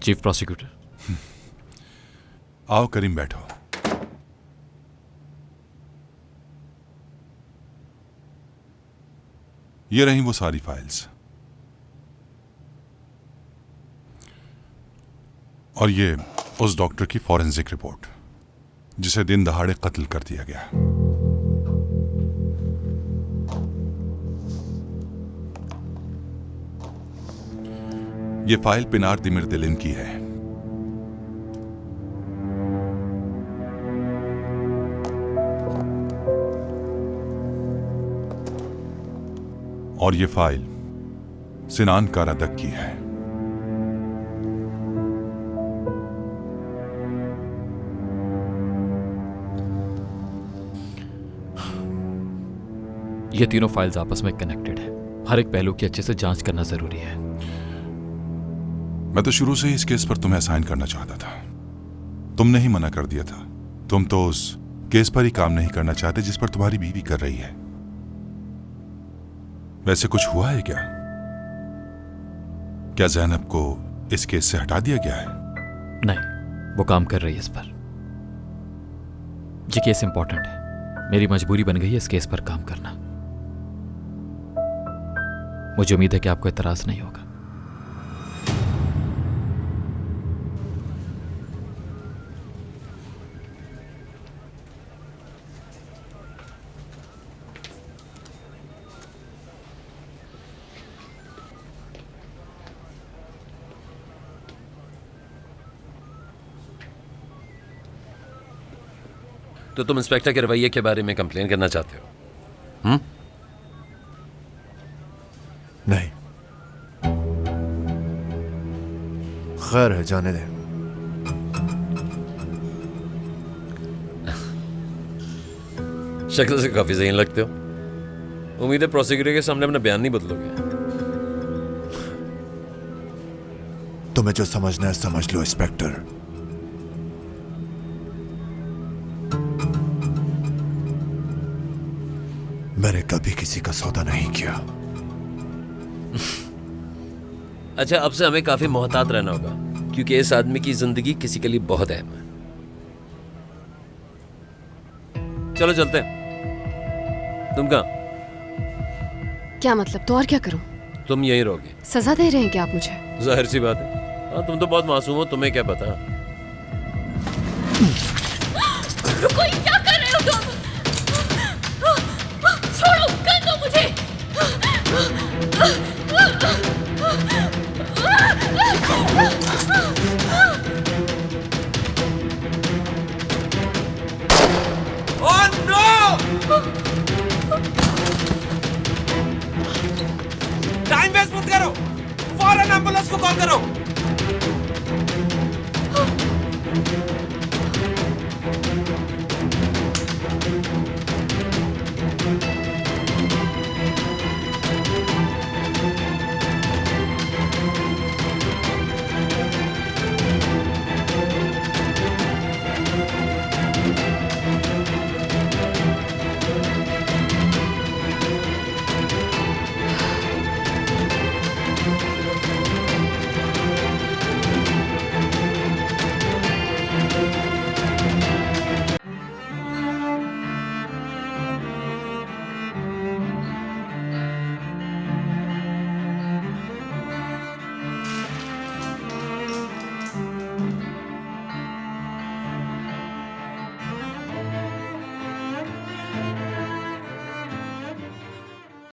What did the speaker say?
Chief prosecutor. आओ करीम, बैठो। ये रही वो सारी फाइल्स, और ये उस डॉक्टर की फॉरेंसिक रिपोर्ट जिसे दिन दहाड़े कत्ल कर दिया गया। ये फाइल पिनार दिमिर दिलिन की है। और ये फाइल सिनान कारादक की है। ये तीनों फाइल्स आपस में कनेक्टेड है। हर एक पहलू की अच्छे से जांच करना जरूरी है। मैं तो शुरू से ही इस केस पर तुम्हें असाइन करना चाहता था। तुमने ही मना कर दिया था। तुम तो उस केस पर ही काम नहीं करना चाहते जिस पर तुम्हारी बीवी कर रही है। वैसे कुछ हुआ है क्या? क्या ज़ैनब को इस केस से हटा दिया गया है? नहीं, वो काम कर रही है इस पर। ये केस इंपॉर्टेंट है। मेरी मजबूरी बन गई है इस केस पर काम करना। मुझे उम्मीद है कि आपको एतराज नहीं होगा। तो तुम इंस्पेक्टर के रवैये के बारे में कंप्लेन करना चाहते हो? नहीं, खैर है, जाने दे। शक्ल से काफी ज़हीन लगते हो। उम्मीद है प्रोसिक्यूटर के सामने अपना बयान नहीं बदलोगे। तुम्हें जो समझना है समझ लो इंस्पेक्टर। मैंने कभी किसी का सौदा नहीं किया। अच्छा, अब से हमें काफी मोहतात रहना होगा, क्योंकि इस आदमी की जिंदगी किसी के लिए बहुत अहम है। चलो चलते हैं। तुम कहाँ? क्या मतलब? तो और क्या करूं? तुम यहीं रहोगे। सजा दे रहे हैं क्या आप मुझे? जाहिर सी बात है। हाँ, तुम तो बहुत मासूम हो, तुम्हें क्या पता। रुको, ये क्या कर रहे हो तुम? छोड़ो, कर दो मुझे। Oh no! टाइम वेस्ट मत करो, फौरन एम्बुलेंस को कॉल करो।